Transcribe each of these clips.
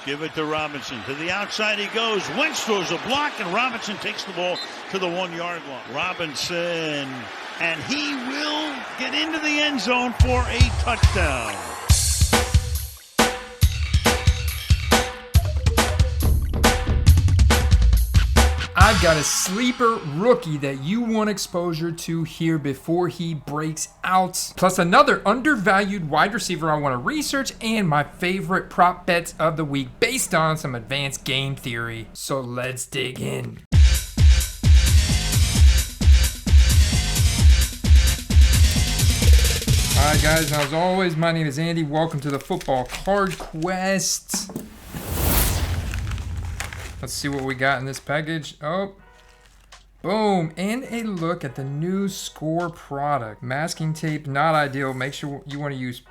Give it to Robinson. To the outside he goes. Wentz throws a block, and Robinson takes the ball to the 1-yard line. Robinson, and he will get into the end zone for a touchdown. I've got a sleeper rookie that you want exposure to here before he breaks out. Plus another undervalued wide receiver I want to research and my favorite prop bets of the week based on some advanced game theory. So let's dig in. Alright guys, now as always, my name is Andy. Welcome to the Football Card Quest. Let's see what we got in this package. Oh, boom. And a look at the new Score product. Masking tape, not ideal. Make sure you want to use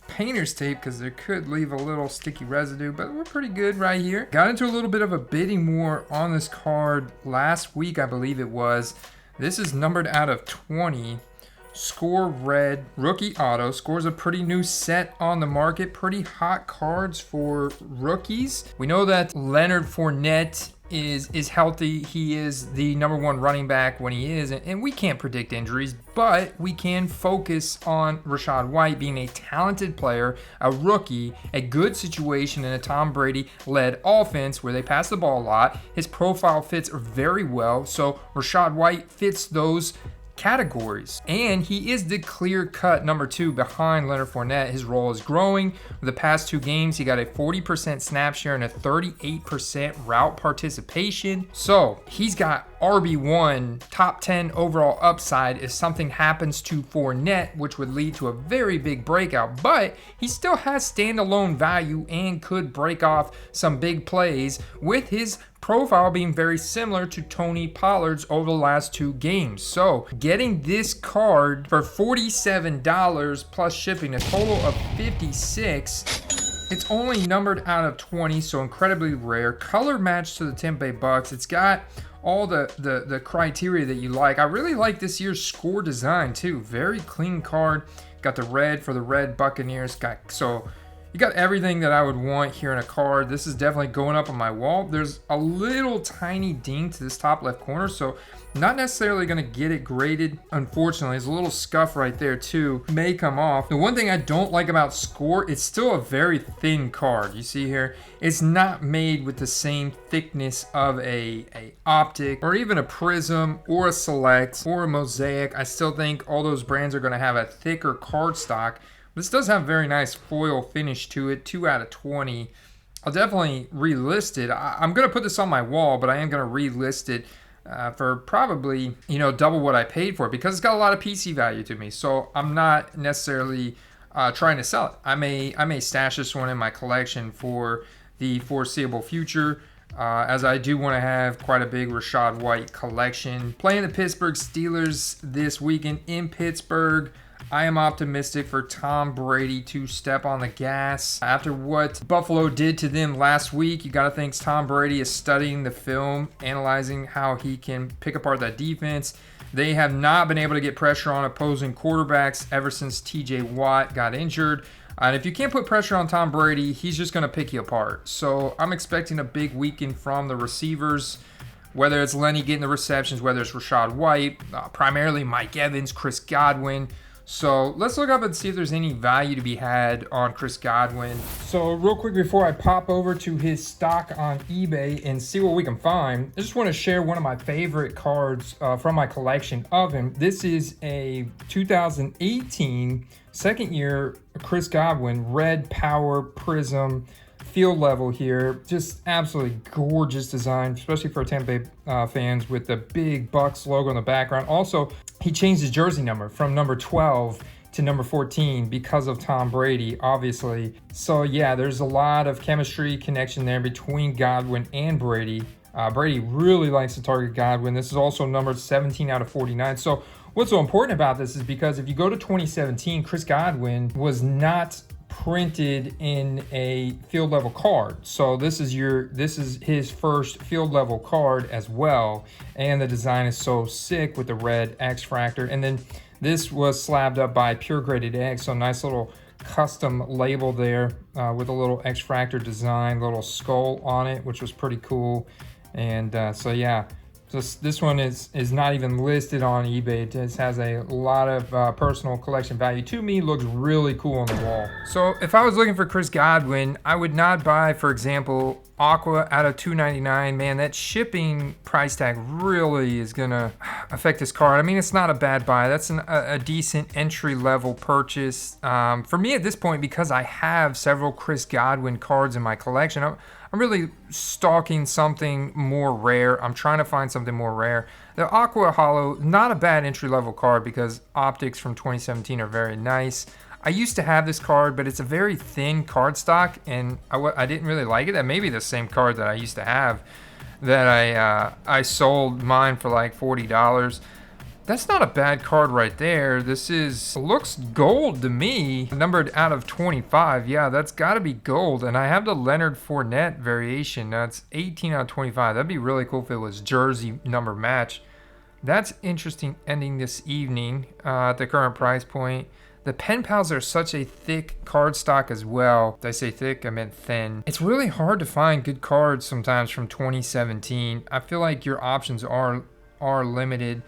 painter's tape because there could leave a little sticky residue, but we're pretty good right here. Got into a little bit of a bidding war on this card last week, I believe it was. This is numbered out of 20. Score Red Rookie Auto. Score's a pretty new set on the market. Pretty hot cards for rookies. We know that Leonard Fournette is healthy. He is the #1 running back when he is, and we can't predict injuries, but we can focus on Rashad White being a talented player, a rookie, a good situation in a Tom Brady-led offense where they pass the ball a lot. His profile fits very well, so Rashad White fits those categories, and he is the clear-cut #2 behind Leonard Fournette. His role is growing. For the past 2 games, he got a 40% snap share and a 38% route participation. So he's got RB1, top 10 overall upside if something happens to Fournette, which would lead to a very big breakout, but he still has standalone value and could break off some big plays with his profile being very similar to Tony Pollard's over the last 2 games. So getting this card for $47 plus shipping, a total of $56. It's only numbered out of 20, so incredibly rare. Color matched to the Tampa Bay Bucks. It's got all the criteria that you like. I really like this year's Score design too. Very clean card. Got the red for the red Buccaneers. You got everything that I would want here in a card. This is definitely going up on my wall. There's a little tiny ding to this top left corner, so not necessarily going to get it graded. Unfortunately, there's a little scuff right there too. May come off. The one thing I don't like about Score, it's still a very thin card. You see here, it's not made with the same thickness of a Optic or even a Prism or a Select or a Mosaic. I still think all those brands are going to have a thicker card stock. This does have a very nice foil finish to it, 2 out of 20. I'll definitely relist it. I'm going to put this on my wall, but I am going to relist it for probably, double what I paid for it because it's got a lot of PC value to me. So I'm not necessarily trying to sell it. I may stash this one in my collection for the foreseeable future, as I do want to have quite a big Rashad White collection. Playing the Pittsburgh Steelers this weekend in Pittsburgh. I am optimistic for Tom Brady to step on the gas. After what Buffalo did to them last week, you got to think Tom Brady is studying the film, analyzing how he can pick apart that defense. They have not been able to get pressure on opposing quarterbacks ever since TJ Watt got injured. And if you can't put pressure on Tom Brady, he's just going to pick you apart. So I'm expecting a big weekend from the receivers. Whether it's Lenny getting the receptions, whether it's Rashad White, primarily Mike Evans, Chris Godwin. So let's look up and see if there's any value to be had on Chris Godwin. So real quick before I pop over to his stock on eBay and see what we can find, I just want to share one of my favorite cards from my collection of him. This is a 2018 second year Chris Godwin Red Power Prism field level here. Just absolutely gorgeous design, especially for Tampa Bay fans with the big Bucks logo in the background. Also, he changed his jersey number from number 12 to number 14 because of Tom Brady, obviously. So yeah, there's a lot of chemistry connection there between Godwin and Brady. Brady really likes to target Godwin. This is also numbered 17 out of 49. So what's so important about this is because if you go to 2017, Chris Godwin was not printed in a field level card. So this is his first field level card as well. And the design is so sick with the red X Fractor. And then this was slabbed up by Pure Graded X. So nice little custom label there with a little X-Fractor design, little skull on it, which was pretty cool. And so yeah, this one is not even listed on eBay. It just has a lot of personal collection value. To me, looks really cool on the wall. So if I was looking for Chris Godwin, I would not buy, for example, Aqua out of $299. Man, that shipping price tag really is gonna affect this card. I mean, it's not a bad buy. That's a decent entry-level purchase. For me at this point, because I have several Chris Godwin cards in my collection, I'm really stalking something more rare. I'm trying to find something more rare. The Aqua Hollow, not a bad entry-level card because optics from 2017 are very nice. I used to have this card, but it's a very thin card stock, and I didn't really like it. That may be the same card that I used to have that I sold mine for like $40. That's not a bad card right there. Looks gold to me. Numbered out of 25. Yeah, that's got to be gold. And I have the Leonard Fournette variation. That's 18 out of 25. That'd be really cool if it was jersey number match. That's interesting ending this evening at the current price point. The pen pals are such a thick card stock as well. Did I say thick? I meant thin. It's really hard to find good cards sometimes from 2017. I feel like your options are limited.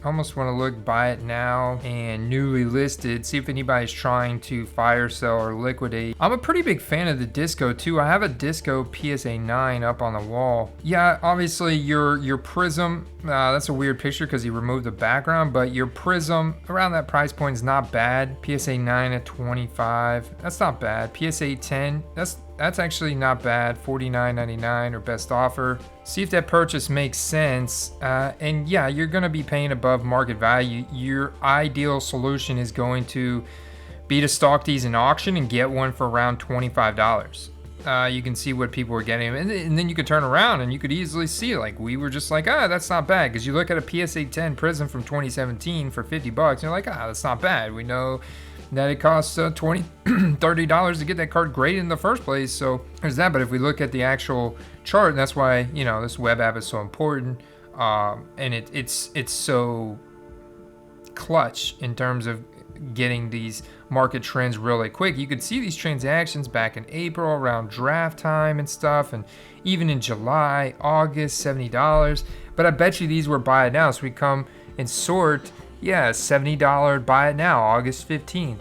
Almost want to look buy it now and newly listed, see if anybody's trying to fire sell or liquidate. I'm a pretty big fan of the Disco too. I have a Disco PSA 9 up on the wall. Yeah, obviously your Prism, that's a weird picture because he removed the background, but your Prism around that price point is not bad. PSA 9 at 25, that's not bad. PSA 10, that's actually not bad. $49.99 or best offer. See if that purchase makes sense. And yeah, you're gonna be paying above market value. Your ideal solution is going to be to stock these in auction and get one for around $25. You can see what people are getting, and then you could turn around and you could easily see, like we were just like, that's not bad. Because you look at a PSA 10 Prism from 2017 for $50, and you're like, that's not bad. We know that it costs $20, $30 to get that card graded in the first place. So there's that. But if we look at the actual chart, and that's why, you know, this web app is so important, and it's so clutch in terms of getting these market trends really quick. You could see these transactions back in April around draft time and stuff, and even in July, August, $70. But I bet you these were buy it now. So we come and sort. Yeah, $70 buy it now, August 15th.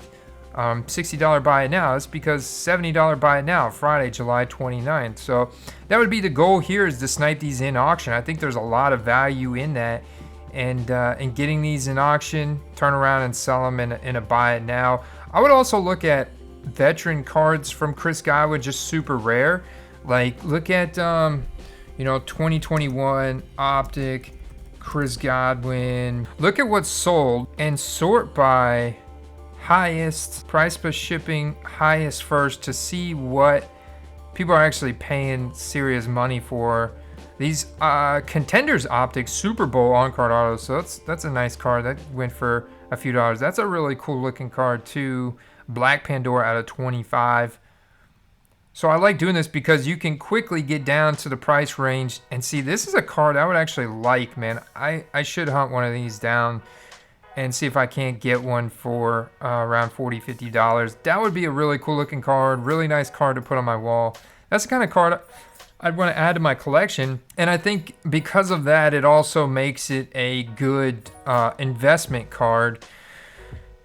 $60 buy it now. That's because $70 buy it now, Friday, July 29th. So that would be the goal here, is to snipe these in auction. I think there's a lot of value in that. And getting these in auction, turn around and sell them in a buy it now. I would also look at veteran cards from Chris Godwin, just super rare. Like look at 2021 Optic Chris Godwin. Look at what's sold and sort by highest price per shipping, highest first, to see what people are actually paying serious money for. These Contenders Optics Super Bowl on-card autos, so that's a nice card. That went for a few dollars. That's a really cool looking card too. Black Pandora out of 25. So I like doing this because you can quickly get down to the price range and see. This is a card I would actually like, man. I should hunt one of these down and see if I can't get one for around $40, $50. That would be a really cool looking card. Really nice card to put on my wall. That's the kind of card I'd want to add to my collection. And I think because of that, it also makes it a good investment card.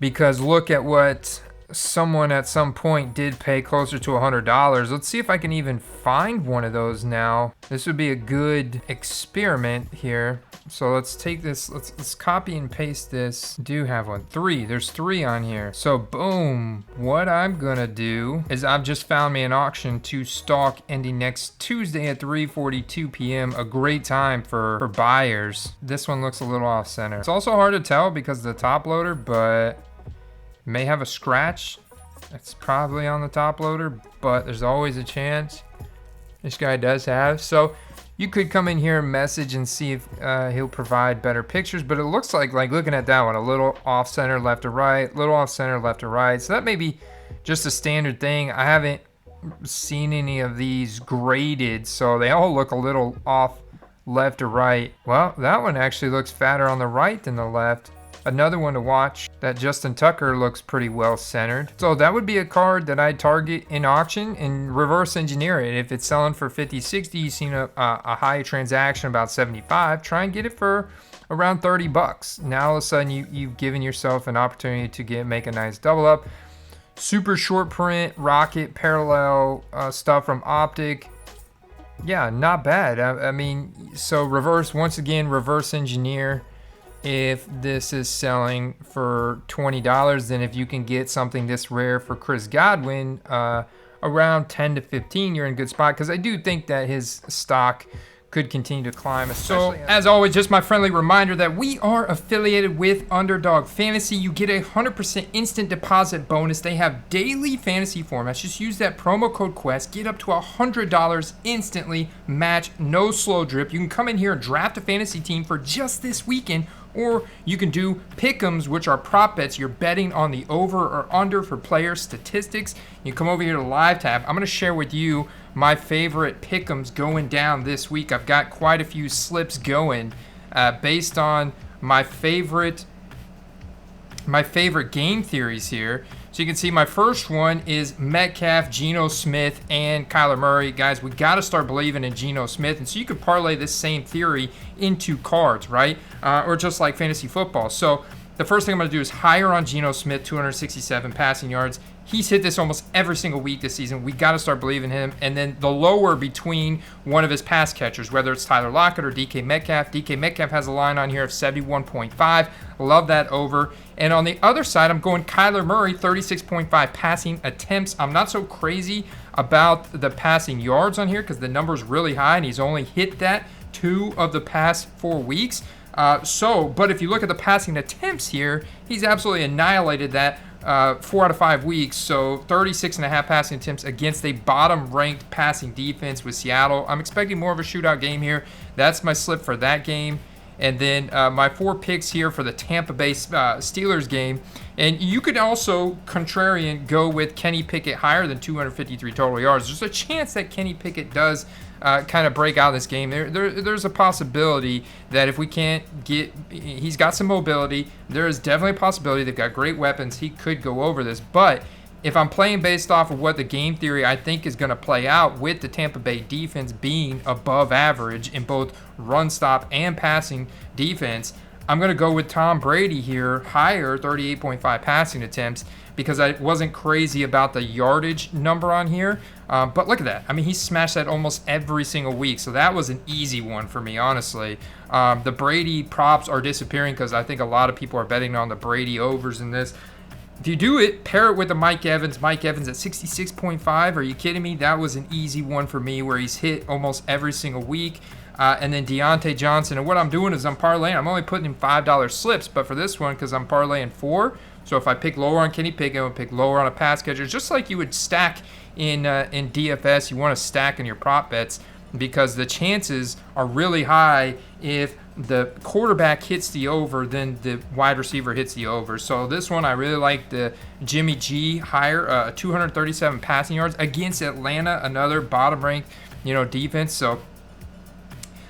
Because look at what someone at some point did pay closer to $100. Let's see if I can even find one of those now. This would be a good experiment here. So let's take this, let's copy and paste this. Do have one. There's three on here. So boom, what I'm gonna do is I've just found me an auction to stock ending next Tuesday at 3:42 p.m. A great time for buyers. This one looks a little off center. It's also hard to tell because of the top loader, but may have a scratch. That's probably on the top loader, but there's always a chance. This guy does have. So you could come in here and message and see if he'll provide better pictures, but it looks like looking at that one, a little off center left to right, little off center left to right. So that may be just a standard thing. I haven't seen any of these graded, so they all look a little off left to right. Well, that one actually looks fatter on the right than the left. Another one to watch, that Justin Tucker looks pretty well centered. So that would be a card that I'd target in auction and reverse engineer it. If it's selling for 50, 60, you've seen a high transaction about 75, try and get it for around 30 bucks. Now all of a sudden you've given yourself an opportunity to make a nice double up. Super short print, rocket, parallel stuff from Optic. Yeah, not bad. I mean, so once again, reverse engineer. If this is selling for $20, then if you can get something this rare for Chris Godwin, around 10 to 15, you're in a good spot, because I do think that his stock could continue to climb. So, as always, just my friendly reminder that we are affiliated with Underdog Fantasy. You get a 100% instant deposit bonus. They have daily fantasy formats. Just use that promo code QUEST. Get up to $100 instantly. Match, no slow drip. You can come in here and draft a fantasy team for just this weekend, or you can do pick'ems, which are prop bets. You're betting on the over or under for player statistics. You come over here to Live tab. I'm going to share with you my favorite pick'ems going down this week. I've got quite a few slips going based on my favorite game theories here. So you can see my first one is Metcalf, Geno Smith, and Kyler Murray. Guys, we got to start believing in Geno Smith. And so you could parlay this same theory into cards, right? Or just like fantasy football. So the first thing I'm going to do is higher on Geno Smith, 267 passing yards. He's hit this almost every single week this season. We got to start believing him. And then the lower between one of his pass catchers, whether it's Tyler Lockett or DK Metcalf. DK Metcalf has a line on here of 71.5. Love that over. And on the other side, I'm going Kyler Murray, 36.5 passing attempts. I'm not so crazy about the passing yards on here because the number's really high, and he's only hit that 2 of the past 4 weeks. But if you look at the passing attempts here, he's absolutely annihilated that 4 out of 5 weeks. So 36.5 passing attempts against a bottom-ranked passing defense with Seattle. I'm expecting more of a shootout game here. That's my slip for that game. And then my 4 picks here for the Tampa Bay Steelers game. And you could also, contrarian, go with Kenny Pickett higher than 253 total yards. There's a chance that Kenny Pickett does kind of break out of this game. There's a possibility that if we can't get, he's got some mobility. There is definitely a possibility they've got great weapons. He could go over this. But if I'm playing based off of what the game theory I think is going to play out with the Tampa Bay defense being above average in both run stop and passing defense, I'm going to go with Tom Brady here, higher, 38.5 passing attempts, because I wasn't crazy about the yardage number on here. But look at that. I mean, he smashed that almost every single week, so that was an easy one for me, honestly. The Brady props are disappearing because I think a lot of people are betting on the Brady overs in this. If you do it, pair it with the Mike Evans. Mike Evans at 66.5. Are you kidding me? That was an easy one for me where he's hit almost every single week. And then Deontay Johnson. And what I'm doing is I'm parlaying. I'm only putting in $5 slips. But for this one, because I'm parlaying 4. So if I pick lower on Kenny Pickett, I would pick lower on a pass catcher. Just like you would stack in DFS, you want to stack in your prop bets because the chances are really high if the quarterback hits the over, then the wide receiver hits the over. So this one, I really like the Jimmy G higher, 237 passing yards against Atlanta, another bottom-ranked, defense. So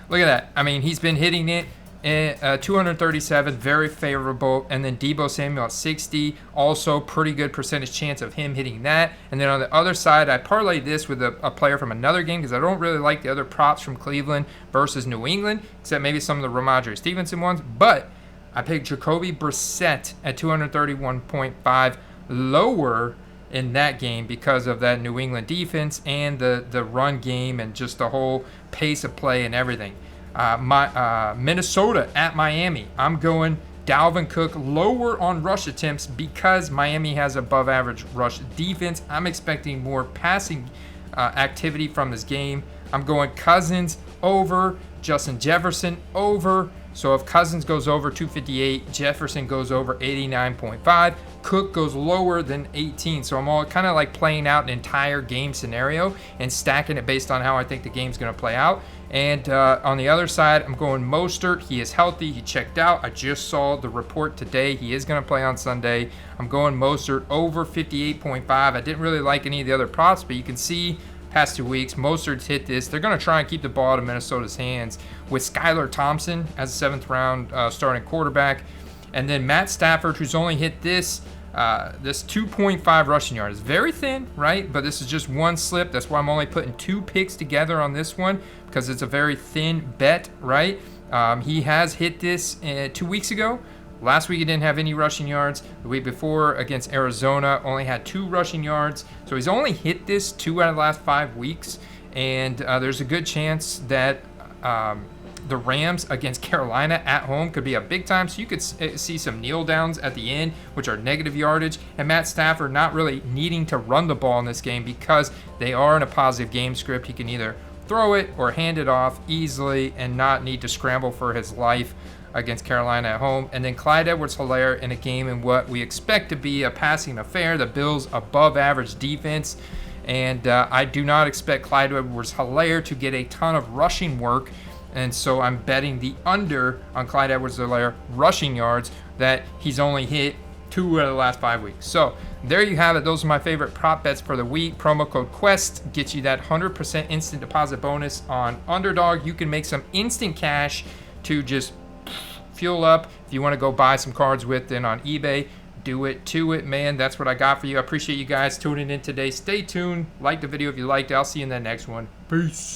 look at that. I mean, he's been hitting it. 237, very favorable. And then Deebo Samuel at 60, also pretty good percentage chance of him hitting that. And then on the other side, I parlayed this with a player from another game because I don't really like the other props from Cleveland versus New England, except maybe some of the Ramondre Stevenson ones. But I picked Jacoby Brissett at 231.5, lower in that game because of that New England defense and the run game and just the whole pace of play and everything. Minnesota at Miami. I'm going Dalvin Cook lower on rush attempts because Miami has above average rush defense. I'm expecting more passing activity from this game. I'm going Cousins over, Justin Jefferson over. So if Cousins goes over 258, Jefferson goes over 89.5, Cook goes lower than 18. So I'm all kind of like playing out an entire game scenario and stacking it based on how I think the game's going to play out. And on the other side, I'm going Mostert. He is healthy. He checked out. I just saw the report today. He is going to play on Sunday. I'm going Mostert over 58.5. I didn't really like any of the other props, but you can see past 2 weeks, Mostert's hit this. They're going to try and keep the ball out of Minnesota's hands with Skylar Thompson as a 7th round starting quarterback. And then Matt Stafford, who's only hit this 2.5 rushing yards. Very thin, right? But this is just one slip. That's why I'm only putting 2 picks together on this one, because it's a very thin bet, right? He has hit this 2 weeks ago. Last week he didn't have any rushing yards. The week before against Arizona only had 2 rushing yards. So he's only hit this 2 out of the last 5 weeks. And there's a good chance that the Rams against Carolina at home could be a big time. So you could see some kneel downs at the end, which are negative yardage. And Matt Stafford not really needing to run the ball in this game because they are in a positive game script. He can either throw it or hand it off easily and not need to scramble for his life against Carolina at home. And then Clyde Edwards-Helaire in a game in what we expect to be a passing affair. The Bills above average defense. And I do not expect Clyde Edwards-Helaire to get a ton of rushing work. And so I'm betting the under on Clyde Edwards-Helaire rushing yards that he's only hit 2 out of the last 5 weeks. So there you have it. Those are my favorite prop bets for the week. Promo code QUEST gets you that 100% instant deposit bonus on Underdog. You can make some instant cash to just fuel up. If you want to go buy some cards with, then on eBay, do it to it, man. That's what I got for you. I appreciate you guys tuning in today. Stay tuned. Like the video if you liked it. I'll see you in the next one. Peace.